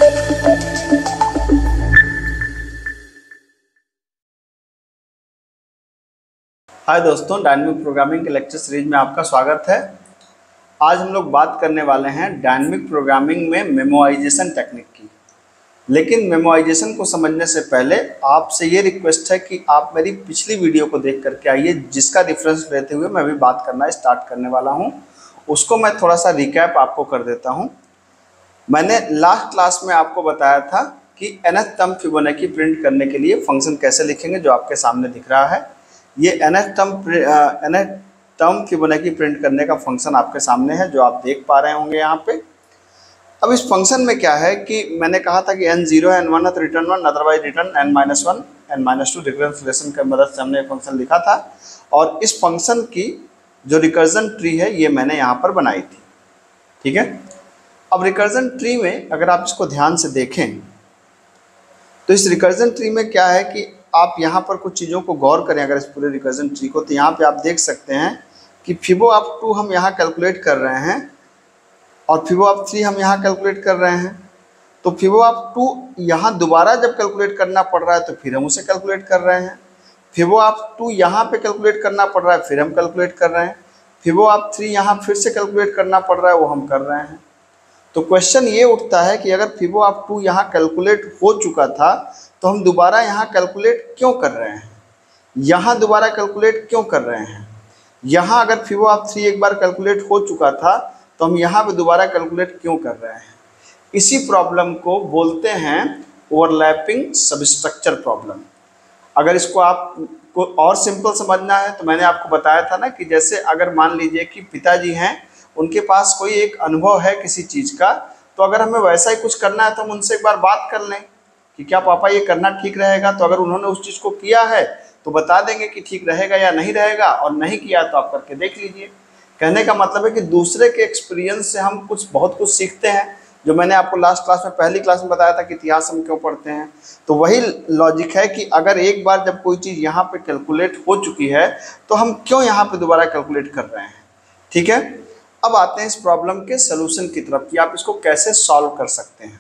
हाय दोस्तों, dynamic programming के lecture series में आपका स्वागत है। आज हम लोग बात करने वाले हैं डायनेमिक प्रोग्रामिंग में मेमोराइजेशन टेक्निक की। लेकिन मेमोराइजेशन को समझने से पहले आपसे ये रिक्वेस्ट है कि आप मेरी पिछली वीडियो को देख करके आइए, जिसका रेफरेंस लेते हुए मैं भी बात करना स्टार्ट करने वाला हूँ। उसको मैं थोड़ा सा रिकैप आपको कर देता हूँ। मैंने लास्ट क्लास में आपको बताया था कि nth टर्म फिबोनाची प्रिंट करने के लिए फंक्शन कैसे लिखेंगे, जो आपके सामने दिख रहा है। ये nth टर्म फिबोनाची प्रिंट करने का फंक्शन आपके सामने है, जो आप देख पा रहे होंगे यहाँ पे। अब इस फंक्शन में क्या है कि मैंने कहा था कि n0 है, n1 है तो return 1, otherwise return n-1, n-2 recurrence relation की मदद से हमने फंक्शन लिखा था। और इस फंक्शन की जो रिकर्जन ट्री है ये मैंने यहाँ पर बनाई थी, ठीक है। अब रिकर्जन ट्री में अगर आप इसको ध्यान से देखें तो इस रिकर्जन ट्री में क्या है कि आप यहाँ पर कुछ चीज़ों को गौर करें अगर इस पूरे रिकर्जन ट्री को, तो यहाँ पे आप देख सकते हैं कि फिबो-2 हम यहाँ कैलकुलेट कर रहे हैं और फिबो-3 हम यहाँ कैलकुलेट कर रहे हैं। तो फिबो-2 यहाँ दोबारा जब कैलकुलेट करना पड़ रहा है तो फिर हम उसे कैलकुलेट कर रहे हैं। फिबो-2 यहाँ पे कैलकुलेट करना पड़ रहा है, फिर हम कैलकुलेट कर रहे हैं। फिबो-3 यहाँ फिर से कैलकुलेट करना पड़ रहा है, वो हम कर रहे हैं। तो क्वेश्चन ये उठता है कि अगर फिबो-2 यहाँ कैलकुलेट हो चुका था तो हम दोबारा यहाँ कैलकुलेट क्यों कर रहे हैं, यहाँ दोबारा कैलकुलेट क्यों कर रहे हैं। यहाँ अगर फिबो-3 एक बार कैलकुलेट हो चुका था तो हम यहाँ पे दोबारा कैलकुलेट क्यों कर रहे हैं। इसी प्रॉब्लम को बोलते हैं ओवरलैपिंग सबस्ट्रक्चर प्रॉब्लम। अगर इसको आपको और सिंपल समझना है तो मैंने आपको बताया था ना कि जैसे अगर मान लीजिए कि पिताजी हैं, उनके पास कोई एक अनुभव है किसी चीज़ का, तो अगर हमें वैसा ही कुछ करना है तो हम उनसे एक बार बात कर लें कि क्या पापा ये करना ठीक रहेगा। तो अगर उन्होंने उस चीज़ को किया है तो बता देंगे कि ठीक रहेगा या नहीं रहेगा, और नहीं किया तो आप करके देख लीजिए। कहने का मतलब है कि दूसरे के एक्सपीरियंस से हम बहुत कुछ सीखते हैं। जो मैंने आपको लास्ट क्लास में पहली क्लास में बताया था कि इतिहास हम क्यों पढ़ते हैं, तो वही लॉजिक है कि अगर एक बार जब कोई चीज़ यहाँ पे कैलकुलेट हो चुकी है तो हम क्यों यहाँ पे दोबारा कैलकुलेट कर रहे हैं, ठीक है। अब आते हैं इस प्रॉब्लम के सोल्यूशन की तरफ कि आप इसको कैसे सॉल्व कर सकते हैं।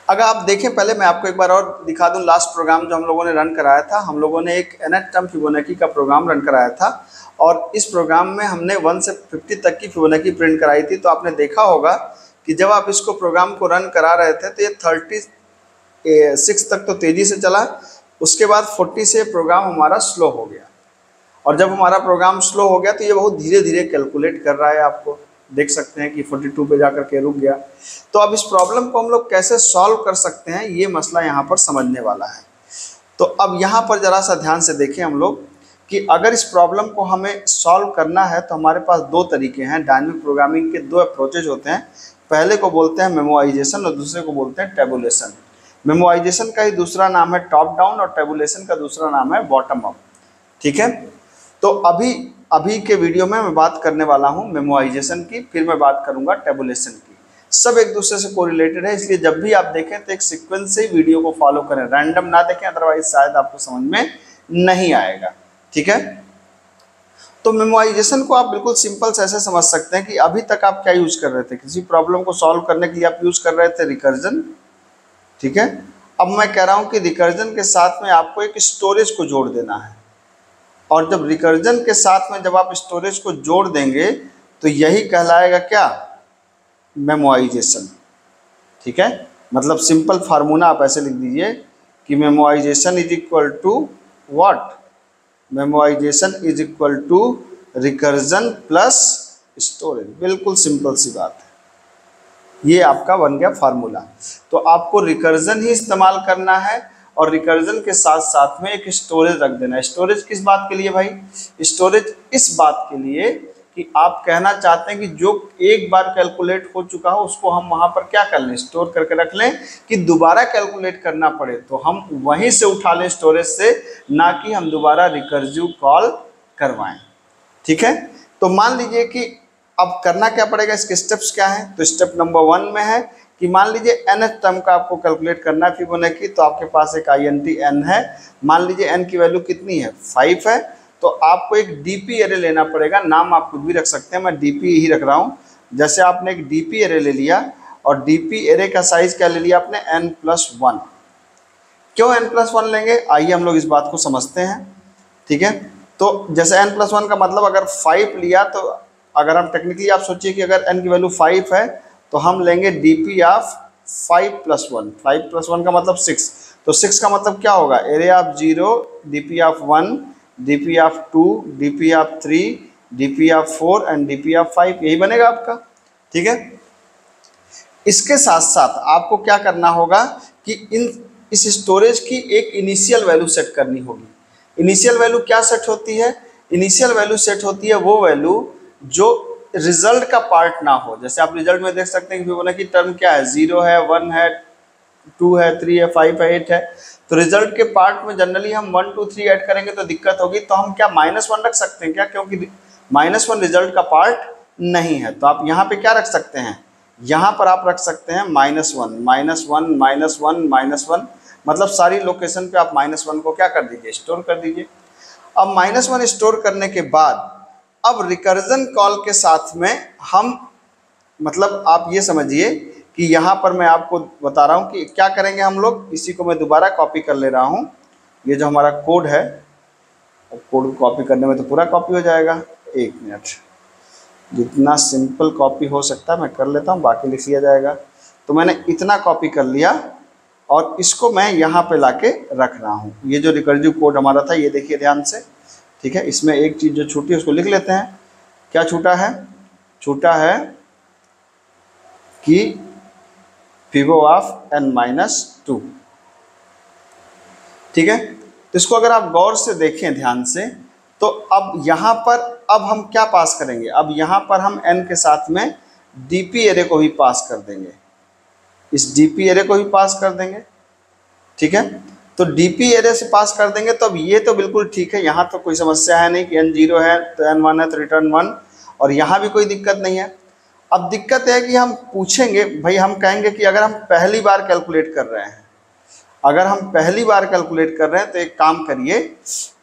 अगर आप देखें, पहले मैं आपको एक बार और दिखा दूं लास्ट प्रोग्राम जो हम लोगों ने रन कराया था। हम लोगों ने एक nth टर्म फिबोनाची का प्रोग्राम रन कराया था और इस प्रोग्राम में हमने 1 से 50 तक की फिबोनाची प्रिंट कराई थी। तो आपने देखा होगा कि जब आप इसको प्रोग्राम को रन करा रहे थे तो ये 36 तक तो तेज़ी से चला, उसके बाद 40 से प्रोग्राम हमारा स्लो हो गया। और जब हमारा प्रोग्राम स्लो हो गया तो ये बहुत धीरे धीरे कैलकुलेट कर रहा है, आपको देख सकते हैं कि 42 पे जाकर के रुक गया। तो अब इस प्रॉब्लम को हम लोग कैसे सॉल्व कर सकते हैं, ये मसला यहाँ पर समझने वाला है। तो अब यहाँ पर ज़रा सा ध्यान से देखें हम लोग कि अगर इस प्रॉब्लम को हमें सॉल्व करना है तो हमारे पास दो तरीके हैं। डायनेमिक प्रोग्रामिंग के दो अप्रोचेज होते हैं। पहले को बोलते हैं मेमोराइजेशन और दूसरे को बोलते हैं टेबुलेशन। मेमोराइजेशन का ही दूसरा नाम है टॉप डाउन और टेबुलेशन का दूसरा नाम है बॉटम अप, ठीक है। तो अभी के वीडियो में मैं बात करने वाला हूं मेमोराइजेशन की, फिर मैं बात करूंगा टेबुलेशन की। सब एक दूसरे से कोरिलेटेड है, इसलिए जब भी आप देखें तो एक सीक्वेंस से वीडियो को फॉलो करें, रैंडम ना देखें, अदरवाइज शायद आपको समझ में नहीं आएगा, ठीक है। तो मेमोराइजेशन को आप बिल्कुल सिंपल से ऐसे समझ सकते हैं कि अभी तक आप क्या यूज कर रहे थे, किसी प्रॉब्लम को सॉल्व करने के लिए आप यूज कर रहे थे रिकर्जन, ठीक है। अब मैं कह रहा हूँ कि रिकर्जन के साथ में आपको एक स्टोरेज को जोड़ देना है, और जब रिकर्जन के साथ में जब आप स्टोरेज को जोड़ देंगे तो यही कहलाएगा क्या, मेमोराइजेशन, ठीक है। मतलब सिंपल फार्मूला आप ऐसे लिख दीजिए कि memorization is equal to what, memorization is equal to recursion plus storage. बिल्कुल सिंपल सी बात है, ये आपका बन गया फार्मूला। तो आपको रिकर्जन ही इस्तेमाल करना है और रिकर्जन के साथ साथ में एक स्टोरेज रख देना है। स्टोरेज किस बात के लिए भाई, स्टोरेज इस बात के लिए कि आप कहना चाहते हैं कि जो एक बार कैलकुलेट हो चुका हो उसको हम वहाँ पर क्या कर लें, स्टोर करके रख लें, कि दोबारा कैलकुलेट करना पड़े तो हम वहीं से उठा लें स्टोरेज से, ना कि हम दोबारा रिकर्सिव कॉल करवाएं, ठीक है। तो मान लीजिए कि अब करना क्या पड़ेगा, इसके स्टेप्स क्या हैं। तो स्टेप नंबर 1 में है कि मान लीजिए nth टर्म का आपको कैलकुलेट करना है फिबोनाची, तो आपके पास एक int n है। मान लीजिए n की वैल्यू कितनी है, 5 है। तो आपको एक डीपी एरे लेना पड़ेगा, नाम आप खुद भी रख सकते हैं, मैं डीपी ही रख रहा हूँ। जैसे आपने एक डीपी एरे ले लिया और डीपी एरे का साइज क्या ले लिया आपने, n+1। क्यों n+1 लेंगे, आइए हम लोग इस बात को समझते हैं। ठीक है, तो जैसे n+1 का मतलब अगर 5 लिया, तो अगर हम टेक्निकली आप सोचिए कि अगर n की वैल्यू 5 है तो हम लेंगे dp ऑफ 5+1। 5+1 का मतलब 6, तो 6 का मतलब क्या होगा, array of 0, dp of 1, dp of 2, dp of 3, dp of 4 and dp of 5, यही बनेगा आपका। ठीक है, इसके साथ साथ आपको क्या करना होगा कि इस स्टोरेज की एक इनिशियल वैल्यू सेट करनी होगी। इनिशियल वैल्यू क्या सेट होती है, इनिशियल वैल्यू सेट होती है वो वैल्यू जो रिजल्ट का पार्ट ना हो। जैसे आप रिजल्ट में देख सकते हैं कि फिबोनाची टर्म क्या है, 0 है, 1 है, 2 है, 3 है, 5 है, 8 है। तो रिजल्ट के पार्ट में जनरली हम 1 2 3 ऐड करेंगे तो दिक्कत होगी, तो हम क्या -1 रख सकते हैं क्या, क्योंकि -1 रिजल्ट का पार्ट नहीं है। तो आप यहाँ पे क्या रख सकते हैं, यहाँ पर आप रख सकते हैं -1 -1 -1 -1, मतलब सारी लोकेशन पे आप -1 को क्या कर दीजिए, स्टोर कर दीजिए। अब -1 स्टोर करने के बाद अब रिकर्जन कॉल के साथ में हम, मतलब आप ये समझिए कि यहाँ पर मैं आपको बता रहा हूँ कि क्या करेंगे हम लोग। इसी को मैं दोबारा कॉपी कर ले रहा हूँ, ये जो हमारा कोड है, कोड को कॉपी करने में तो पूरा कॉपी हो जाएगा। एक मिनट, जितना सिंपल कॉपी हो सकता है मैं कर लेता हूँ, बाकी लिख लिया जाएगा। तो मैंने इतना कॉपी कर लिया और इसको मैं यहाँ पे लाके रख रहा हूँ। ये जो रिकर्सिव कोड हमारा था, ये देखिए ध्यान से। ठीक है, इसमें एक चीज़ जो छूटी है उसको लिख लेते हैं। क्या छूटा है, छूटा है कि फिबो ऑफ n-2। ठीक है, तो इसको अगर आप गौर से देखें ध्यान से, तो अब यहाँ पर अब हम क्या पास करेंगे, अब यहाँ पर हम n के साथ में डीपी एरे को भी पास कर देंगे, इस डीपी एरे को भी पास कर देंगे। ठीक है, तो डीपी एरे से पास कर देंगे तो अब ये तो बिल्कुल ठीक है, यहाँ तो कोई समस्या है नहीं कि n0 है तो n1 है तो रिटर्न 1, और यहाँ भी कोई दिक्कत नहीं है। अब दिक्कत है कि हम पूछेंगे भाई, हम कहेंगे कि अगर हम पहली बार कैलकुलेट कर रहे हैं, अगर हम पहली बार कैलकुलेट कर रहे हैं तो एक काम करिए,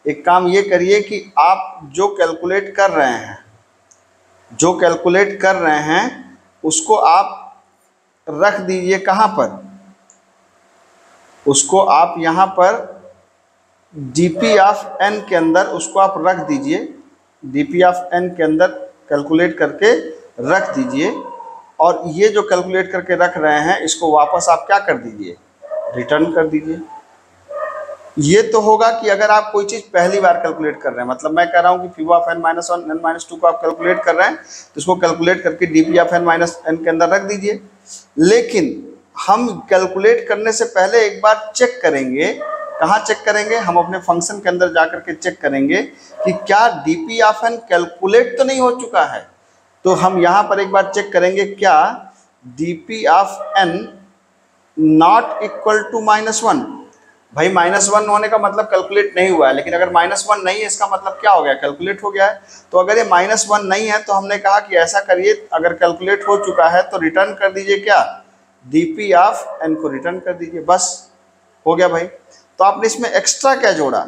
एक काम ये करिए कि आप जो कैलकुलेट कर रहे हैं, जो कैलकुलेट कर रहे हैं उसको आप रख दीजिए कहाँ पर, उसको आप यहाँ पर dp ऑफ n के अंदर उसको आप रख दीजिए, dp ऑफ n के अंदर कैलकुलेट करके रख दीजिए, और ये जो कैलकुलेट करके रख रहे हैं इसको वापस आप क्या कर दीजिए, रिटर्न कर दीजिए। ये तो होगा कि अगर आप कोई चीज़ पहली बार कैलकुलेट कर रहे हैं, मतलब मैं कह रहा हूँ कि फिबो ऑफ n-1 n-2 को आप कैलकुलेट कर रहे हैं तो इसको कैलकुलेट करके dp ऑफ n-n के अंदर रख दीजिए। लेकिन हम कैलकुलेट करने से पहले एक बार चेक करेंगे, कहाँ चेक करेंगे, हम अपने फंक्शन के अंदर जा करके चेक करेंगे कि क्या dp ऑफ n कैलकुलेट तो नहीं हो चुका है। तो हम यहाँ पर एक बार चेक करेंगे, क्या dp of n not equal to -1। भाई -1 होने का मतलब कैलकुलेट नहीं हुआ है, लेकिन अगर -1 नहीं है इसका मतलब क्या हो गया, कैलकुलेट हो गया है। तो अगर ये -1 नहीं है तो हमने कहा कि ऐसा करिए, अगर कैलकुलेट हो चुका है तो रिटर्न कर दीजिए क्या, dp ऑफ n को रिटर्न कर दीजिए, बस हो गया भाई। तो आपने इसमें एक्स्ट्रा क्या जोड़ा,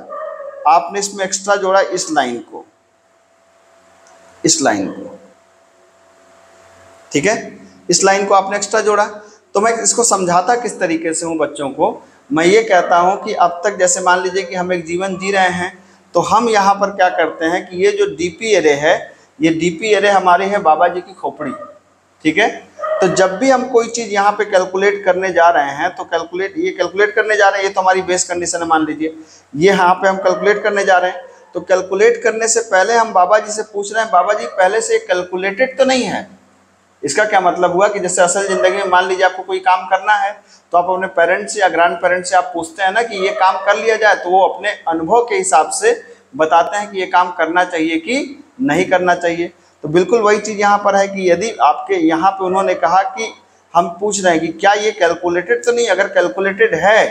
आपने इसमें एक्स्ट्रा जोड़ा इस लाइन को, इस लाइन को। ठीक है, इस लाइन को आपने एक्स्ट्रा जोड़ा। तो मैं इसको समझाता किस तरीके से हूँ बच्चों को, मैं ये कहता हूँ कि अब तक जैसे मान लीजिए कि हम एक जीवन जी रहे हैं, तो हम यहाँ पर क्या करते हैं कि ये जो डीपी एरे है, ये डीपी एरे हमारी है बाबा जी की खोपड़ी। ठीक है, तो जब भी हम कोई चीज़ यहाँ पे कैलकुलेट करने जा रहे हैं तो ये कैलकुलेट करने जा रहे हैं, ये तो हमारी बेस कंडीशन है, मान लीजिए ये यहाँ पे हम कैलकुलेट करने जा रहे हैं। तो कैलकुलेट करने से पहले हम बाबा जी से पूछ रहे हैं, बाबा जी पहले से कैलकुलेटेड तो नहीं है। इसका क्या मतलब हुआ कि जैसे असल ज़िंदगी में मान लीजिए आपको कोई काम करना है तो आप अपने पेरेंट्स या ग्रैंड पेरेंट्स से आप पूछते हैं ना कि ये काम कर लिया जाए, तो वो अपने अनुभव के हिसाब से बताते हैं कि ये काम करना चाहिए कि नहीं करना चाहिए। तो बिल्कुल वही चीज़ यहाँ पर है कि यदि आपके यहाँ पे उन्होंने कहा कि हम पूछ रहे हैं कि क्या ये कैलकुलेटेड तो नहीं, अगर कैलकुलेटेड है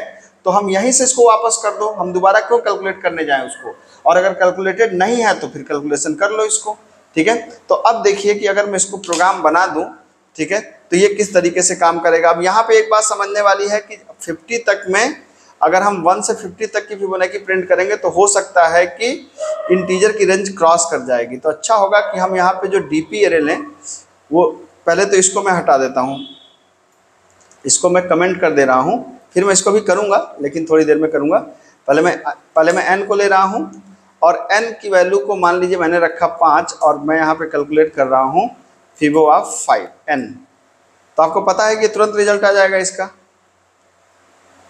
तो हम यहीं से इसको वापस कर दो, हम दोबारा क्यों कैलकुलेट करने जाएँ उसको, और अगर कैलकुलेटेड नहीं है तो फिर कैलकुलेशन कर लो इसको। ठीक है, तो अब देखिए कि अगर मैं इसको प्रोग्राम बना दूं, ठीक है, तो ये किस तरीके से काम करेगा। अब यहाँ पे एक बात समझने वाली है कि 50 तक में अगर हम 1 से 50 तक की फिबोनाची प्रिंट करेंगे तो हो सकता है कि इंटीजर की रेंज क्रॉस कर जाएगी। तो अच्छा होगा कि हम यहाँ पे जो डीपी एरे लें, वो पहले तो इसको मैं हटा देता हूँ, इसको मैं कमेंट कर दे रहा हूँ, फिर मैं इसको भी करूँगा लेकिन थोड़ी देर में करूँगा। पहले मैं n को ले रहा हूँ और n की वैल्यू को मान लीजिए मैंने रखा 5 और मैं यहाँ पे कैलकुलेट कर रहा हूँ फिबो ऑफ 5n। तो आपको पता है कि तुरंत रिजल्ट आ जाएगा इसका,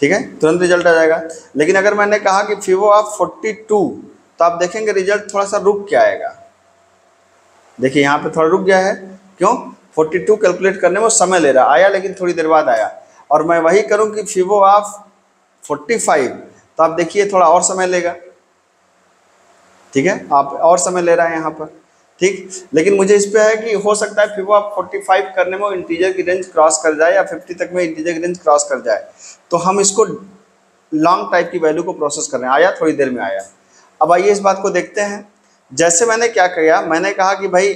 ठीक है, तुरंत रिजल्ट आ जाएगा। लेकिन अगर मैंने कहा कि फिबो ऑफ 42 तो आप देखेंगे रिजल्ट थोड़ा सा रुक के आएगा। देखिए यहाँ पे थोड़ा रुक गया है, क्यों? 42 कैलकुलेट करने में समय ले रहा, आया लेकिन थोड़ी देर बाद आया। और मैं वही करूँ कि फिबो ऑफ 45 तो आप देखिए थोड़ा और समय लेगा, ठीक है, आप और समय ले रहा है यहाँ पर, ठीक। लेकिन मुझे इस पे है कि हो सकता है फिबो ऑफ 45 करने में वो इंटीजर की रेंज क्रॉस कर जाए या 50 तक में इंटीजर की रेंज क्रॉस कर जाए, तो हम इसको लॉन्ग टाइप की वैल्यू को प्रोसेस कर रहे हैं। आया, थोड़ी देर में आया। अब आइए इस बात को देखते हैं। जैसे मैंने क्या किया, मैंने कहा कि भाई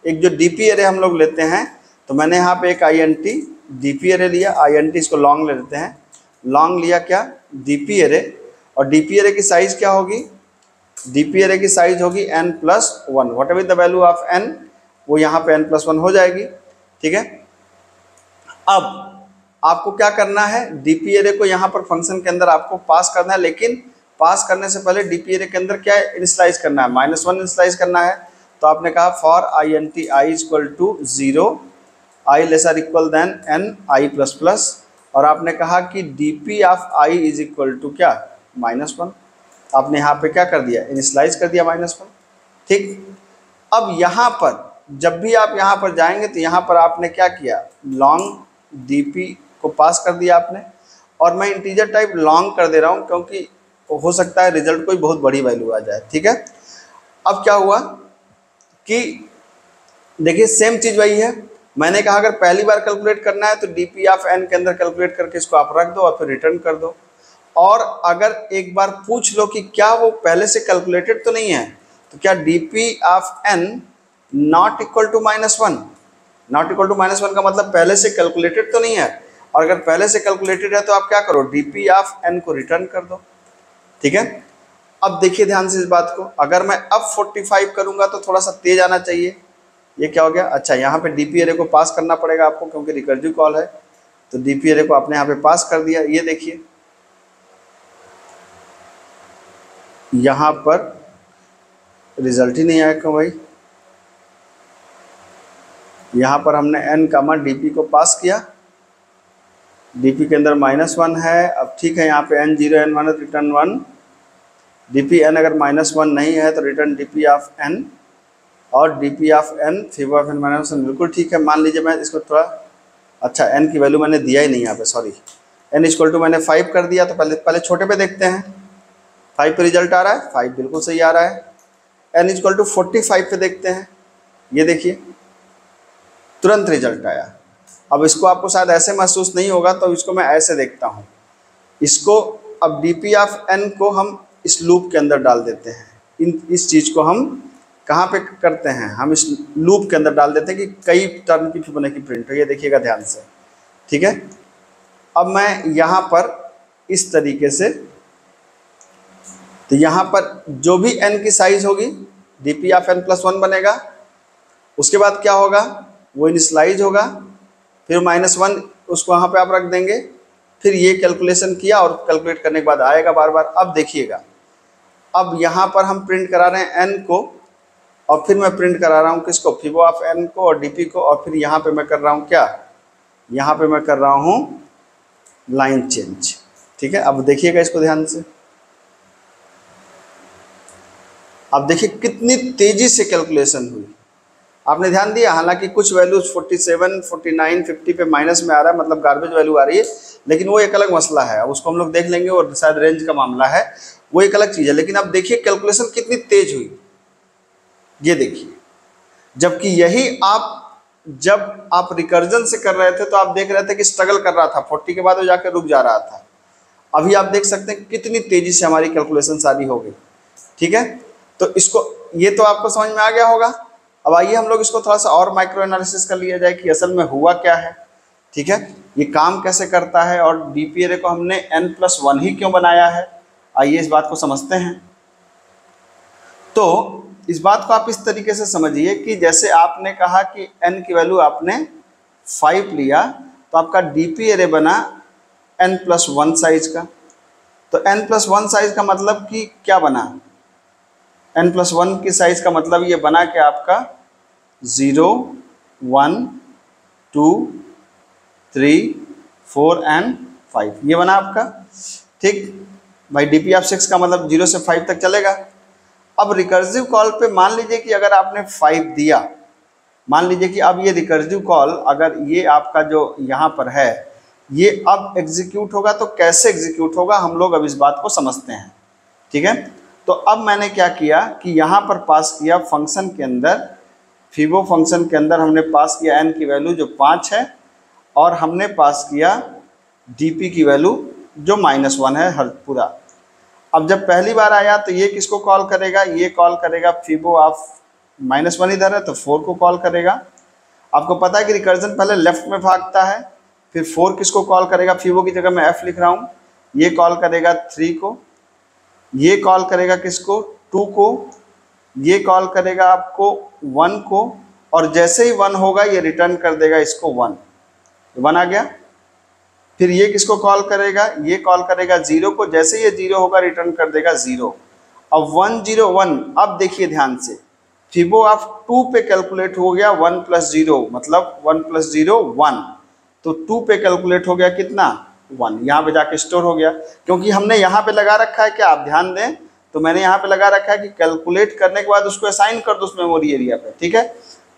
एक जो डीपी एरे हम लोग लेते हैं, तो मैंने यहाँ पे एक INT डीपी एरे लिया, INT इसको लॉन्ग ले लेते हैं, लॉन्ग लिया क्या, डीपी एरे, और डीपी एरे की साइज क्या होगी, डीपी एरे की साइज होगी n+1, what ever the value of n वो यहाँ पे n+1 हो जाएगी, ठीक है। अब आपको क्या करना है, डीपी एरे को यहाँ पर फंक्शन के अंदर आपको पास करना है, लेकिन पास करने से पहले डीपी एरे के अंदर क्या इनिशियलाइज करना है, -1 इनिशियलाइज करना है। तो आपने कहा for INT i = 0, i lesser equal than n i++, और आपने कहा कि dp ऑफ i = क्या, -1। आपने यहाँ पे क्या कर दिया, इनिशियलाइज कर दिया -1, ठीक। अब यहाँ पर जब भी आप यहाँ पर जाएंगे तो यहाँ पर आपने क्या किया, लॉन्ग dp को पास कर दिया आपने, और मैं इंटीजर टाइप लॉन्ग कर दे रहा हूँ क्योंकि हो सकता है रिजल्ट कोई बहुत बड़ी वैल्यू आ जाए, ठीक है। अब क्या हुआ कि देखिए सेम चीज़ वही है, मैंने कहा अगर पहली बार कैलकुलेट करना है तो dp ऑफ n के अंदर कैलकुलेट करके इसको आप रख दो और फिर रिटर्न कर दो। और अगर एक बार पूछ लो कि क्या वो पहले से कैलकुलेटेड तो नहीं है, तो क्या dp of n not equal to -1, not equal to -1 का मतलब पहले से कैलकुलेटेड तो नहीं है। और अगर पहले से कैलकुलेटेड है तो आप क्या करो, dp ऑफ n को रिटर्न कर दो, ठीक है। अब देखिए ध्यान से इस बात को, अगर मैं अब 45 करूंगा तो थोड़ा सा तेज आना चाहिए। ये क्या हो गया, अच्छा यहाँ पे डीपी एरे को पास करना पड़ेगा आपको क्योंकि रिकर्सिव कॉल है, तो डीपी एरे को आपने यहाँ पे पास कर दिया। ये देखिए यहाँ पर रिजल्ट ही नहीं आया, क्यों भाई, यहाँ पर हमने n, dp को पास किया, dp के अंदर -1 है। अब ठीक है, यहाँ पे n0 n1 return 1, dp n अगर -1 नहीं है तो रिटर्न dp ऑफ n, और dp of n fibo of n -1, बिल्कुल ठीक है। मान लीजिए मैं इसको थोड़ा, अच्छा n की वैल्यू मैंने दिया ही नहीं यहाँ पे, सॉरी, n = मैंने 5 कर दिया। तो पहले छोटे पे देखते हैं, 5 पे रिजल्ट आ रहा है, 5 बिल्कुल सही आ रहा है। n = 45 पे देखते हैं, ये देखिए तुरंत रिजल्ट आया। अब इसको आपको शायद ऐसे महसूस नहीं होगा तो इसको मैं ऐसे देखता हूँ, इसको अब dp ऑफ n को हम इस लूप के अंदर डाल देते हैं। इस चीज़ को हम कहाँ पे करते हैं, हम इस लूप के अंदर डाल देते हैं कि कई टर्म की फिबोनाची प्रिंट हो। ये देखिएगा ध्यान से, ठीक है। अब मैं यहाँ पर इस तरीके से, तो यहाँ पर जो भी n की साइज होगी dp ऑफ n+1 बनेगा, उसके बाद क्या होगा, वो इनिशियलाइज होगा, फिर -1 उसको वहाँ पे आप रख देंगे, फिर ये कैलकुलेशन किया और कैलकुलेट करने के बाद आएगा बार बार। अब देखिएगा, अब यहाँ पर हम प्रिंट करा रहे हैं n को, और फिर मैं प्रिंट करा रहा हूँ किसको, फिबो ऑफ n को और dp को, और फिर यहाँ पे मैं कर रहा हूँ क्या, यहाँ पे मैं कर रहा हूँ लाइन चेंज, ठीक है। अब देखिएगा इसको ध्यान से, अब देखिए कितनी तेजी से कैलकुलेशन हुई, आपने ध्यान दिया। हालांकि कुछ वैल्यूज 47, 49, 50 पे माइनस में आ रहा है, मतलब गार्बेज वैल्यू आ रही है, लेकिन वो एक अलग मसला है, उसको हम लोग देख लेंगे, और शायद रेंज का मामला है, वो एक अलग चीज़ है। लेकिन अब देखिए कैलकुलेशन कितनी तेज हुई, ये देखिए। जबकि यही जब आप रिकर्जन से कर रहे थे तो आप देख रहे थे कि स्ट्रगल कर रहा था, 40 के बाद वो जाकर रुक जा रहा था। अभी आप देख सकते हैं कितनी तेजी से हमारी कैलकुलेशन सारी हो गई, ठीक है। तो इसको, ये तो आपको समझ में आ गया होगा। अब आइए हम लोग इसको थोड़ा सा और माइक्रो एनालिसिस कर लिया जाए कि असल में हुआ क्या है, ठीक है, ये काम कैसे करता है, और डीपी एरे को हमने n+1 ही क्यों बनाया है। आइए इस बात को समझते हैं। तो इस बात को आप इस तरीके से समझिए कि जैसे आपने कहा कि n की वैल्यू आपने 5 लिया, तो आपका डीपी एरे बना n+1 साइज का। तो n+1 साइज का मतलब कि क्या बना, n+1 की साइज का मतलब ये बना कि आपका 0 1 2 3 4 एंड 5 ये बना आपका। ठीक भाई, dp(6) का मतलब 0 से 5 तक चलेगा। अब रिकर्सिव कॉल पे मान लीजिए कि अगर आपने 5 दिया, मान लीजिए कि अब ये रिकर्सिव कॉल अगर ये आपका जो यहाँ पर है ये अब एग्जीक्यूट होगा, तो कैसे एग्जीक्यूट होगा हम लोग अब इस बात को समझते हैं। ठीक है, तो अब मैंने क्या किया कि यहाँ पर पास किया फंक्शन के अंदर, फिबो फंक्शन के अंदर हमने पास किया n की वैल्यू जो 5 है, और हमने पास किया dp की वैल्यू जो -1 है हर पूरा। अब जब पहली बार आया तो ये किसको कॉल करेगा, ये कॉल करेगा फिबो ऑफ -1 इधर है तो 4 को कॉल करेगा। आपको पता है कि रिकर्जन पहले लेफ्ट में भागता है, फिर 4 किसको कॉल करेगा, फिबो की जगह मैं f लिख रहा हूँ, ये कॉल करेगा 3 को, ये कॉल करेगा किसको 2 को, ये कॉल करेगा आपको 1 को, और जैसे ही 1 होगा ये रिटर्न कर देगा इसको 1, 1 आ गया। फिर ये किसको कॉल करेगा, ये कॉल करेगा 0 को, जैसे ये 0 होगा रिटर्न कर देगा 0। अब 1 0 1, अब देखिए ध्यान से, फिबो ऑफ 2 पे कैलकुलेट हो गया 1 + 0 मतलब 1 + 0 1, तो 2 पे कैलकुलेट हो गया कितना 1, यहाँ पे जाके स्टोर हो गया। क्योंकि हमने यहाँ पे लगा रखा है, क्या आप ध्यान दें तो मैंने यहाँ पे लगा रखा है कि कैलकुलेट करने के बाद उसको असाइन कर दो उस मेमोरी एरिया पे। ठीक है,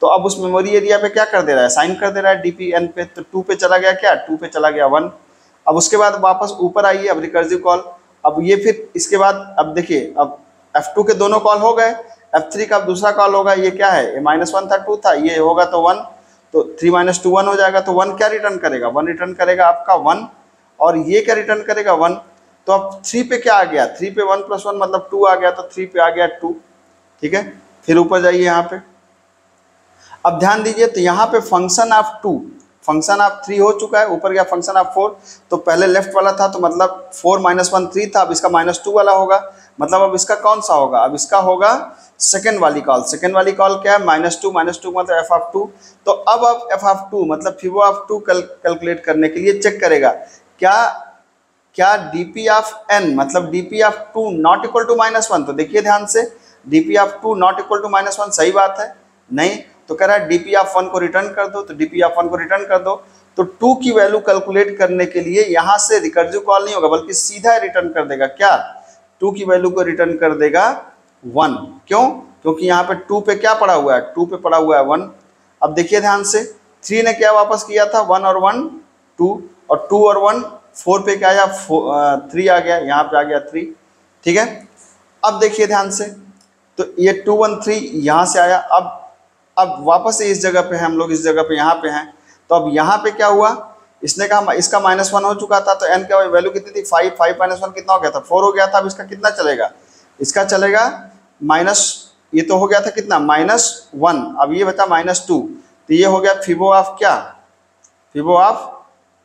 तो अब उस मेमोरी एरिया पे क्या कर दे रहा है, साइन कर दे रहा है dpn पे, तो 2 पे चला गया, क्या 2 पे चला गया 1। अब उसके बाद वापस ऊपर आइए, अब रिकर्सिव कॉल, अब ये फिर इसके बाद अब देखिए अब f2 के दोनों कॉल हो गए, f3 का अब दूसरा कॉल होगा, ये क्या है, ये -1 था 2 था, ये होगा तो 1, तो 3 - 2 1 हो जाएगा, तो 1 क्या रिटर्न करेगा, 1 रिटर्न करेगा आपका 1, और ये क्या रिटर्न करेगा 1। तो अब 3 पे क्या आ गया, 3 पे 1 + 1 मतलब 2 आ गया, तो 3 पे आ गया 2। ठीक है, फिर ऊपर जाइए यहाँ पे, अब ध्यान दीजिए, तो यहाँ पे फंक्शन ऑफ 2 फंक्शन ऑफ 3 हो चुका है, ऊपर गया फंक्शन ऑफ 4, तो पहले लेफ्ट वाला था तो मतलब 4 - 1 3 था, अब इसका -2 वाला होगा, मतलब अब इसका कौन सा होगा, अब इसका होगा सेकंड वाली कॉल। सेकंड वाली कॉल क्या है, -2 मतलब f(2), तो अब f(2) मतलब फिबो ऑफ 2 कैलकुलेट करने के लिए चेक करेगा क्या dp(n) मतलब dp(2) नॉट इक्वल टू -1, तो देखिए ध्यान से, dp(2) नॉट इक्वल टू -1 सही बात है, नहीं तो कह रहा है dp(1) को रिटर्न कर दो, तो dp(1) को रिटर्न कर दो, तो 2 की वैल्यू कैलकुलेट करने के लिए यहाँ से रिकर्सिव कॉल नहीं होगा बल्कि सीधा रिटर्न कर देगा, क्या 2 की वैल्यू को रिटर्न कर देगा 1। क्यों, क्योंकि यहाँ पे 2 पे क्या पड़ा हुआ है, 2 पे पड़ा हुआ है 1। अब देखिए ध्यान से, 3 ने क्या वापस किया था, 1 और 1 2, और 2 और 1 4 पे क्या आया 3 आ गया, यहाँ पे आ गया 3। ठीक है, अब देखिए ध्यान से, तो ये 2 1 3 यहाँ से आया, अब वापस से इस जगह पे है हम लोग, इस जगह पे यहाँ पे हैं, तो अब यहाँ पे क्या हुआ, इसने कहा इसका -1 हो चुका था, तो n का वैल्यू कितनी थी 5, 5 - 1 कितना हो गया था 4 हो गया था। अब इसका कितना चलेगा, इसका चलेगा माइनस, ये तो हो गया था कितना -1, अब ये बचा -2, तो ये हो गया फिबो ऑफ क्या, फिबो ऑफ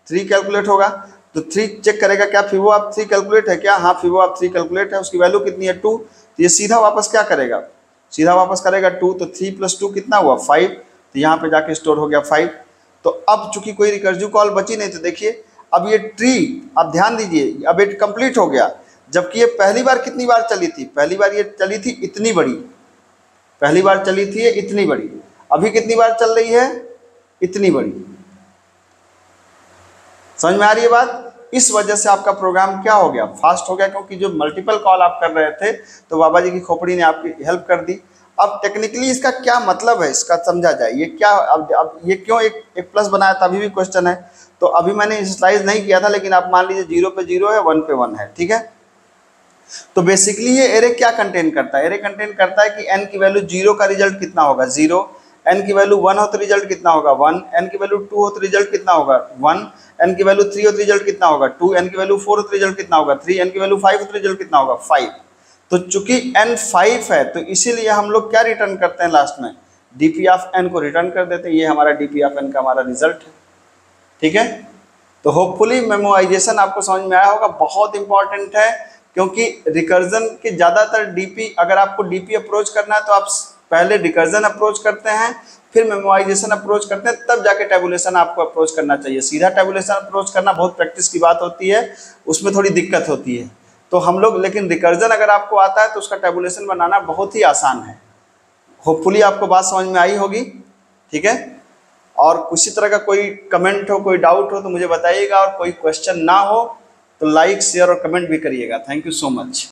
3 कैलकुलेट होगा, तो 3 चेक करेगा क्या फिबो ऑफ 3 कैलकुलेट है क्या, हाँ फिबो ऑफ 3 कैलकुलेट है, उसकी वैल्यू कितनी है 2, तो ये सीधा वापस क्या करेगा, सीधा वापस करेगा 2, तो 3 + 2 कितना हुआ 5, तो यहाँ पे जाके स्टोर हो गया 5। तो अब चूंकि कोई रिकर्सिव कॉल बची नहीं, तो देखिए अब ये ट्री, अब ध्यान दीजिए, अब ये कंप्लीट हो गया, जबकि ये पहली बार कितनी बार चली थी, पहली बार ये चली थी इतनी बड़ी, पहली बार चली थी ये इतनी बड़ी, अभी कितनी बार चल रही है, इतनी बड़ी। समझ में आ रही है बात, इस वजह से आपका प्रोग्राम क्या हो गया, फास्ट हो गया, क्योंकि जो मल्टीपल कॉल आप कर रहे थे तो बाबा जी की खोपड़ी ने आपकी हेल्प कर दी। अब टेक्निकली इसका क्या मतलब है, इसका समझा जाए, ये क्या अब ये क्यों एक प्लस बनाया था, अभी भी क्वेश्चन है, तो अभी मैंने इनिशियलाइज नहीं किया था, लेकिन आप मान लीजिए 0 पे 0 है, 1 पे 1 है। ठीक है, तो बेसिकली ये एरे क्या कंटेन करता है, एरे कंटेन करता है कि n की वैल्यू 0 का रिजल्ट कितना होगा 0, n की वैल्यू 1 हो तो रिजल्ट कितना होगा 1, n की वैल्यू 2 हो तो रिजल्ट कितना होगा 1, n की वैल्यू 3 हो तो रिजल्ट कितना होगा 2, n की वैल्यू 4 हो तो रिजल्ट कितना होगा 3, n की वैल्यू 5 हो तो रिजल्ट कितना होगा 5। तो चूंकि n 5 है तो इसीलिए हम लोग क्या रिटर्न करते हैं, लास्ट में dp(n) को रिटर्न कर देते हैं, ये हमारा dp(n) का हमारा रिजल्ट है। ठीक है, तो होपफुली मेमोराइजेशन आपको समझ में आया होगा, बहुत इंपॉर्टेंट है, क्योंकि रिकर्जन के ज़्यादातर डीपी, अगर आपको डीपी अप्रोच करना है तो आप पहले रिकर्जन अप्रोच करते हैं, फिर मेमोराइजेशन अप्रोच करते हैं, तब जाके टेबुलेशन आपको अप्रोच करना चाहिए। सीधा टेबुलेशन अप्रोच करना बहुत प्रैक्टिस की बात होती है, उसमें थोड़ी दिक्कत होती है। तो हम लोग, लेकिन रिकर्जन अगर आपको आता है तो उसका टेबुलेशन बनाना बहुत ही आसान है। होपफुली आपको बात समझ में आई होगी, ठीक है। और किसी तरह का कोई कमेंट हो, कोई डाउट हो तो मुझे बताइएगा, और कोई क्वेश्चन ना हो तो लाइक, शेयर और कमेंट भी करिएगा। Thank you so much.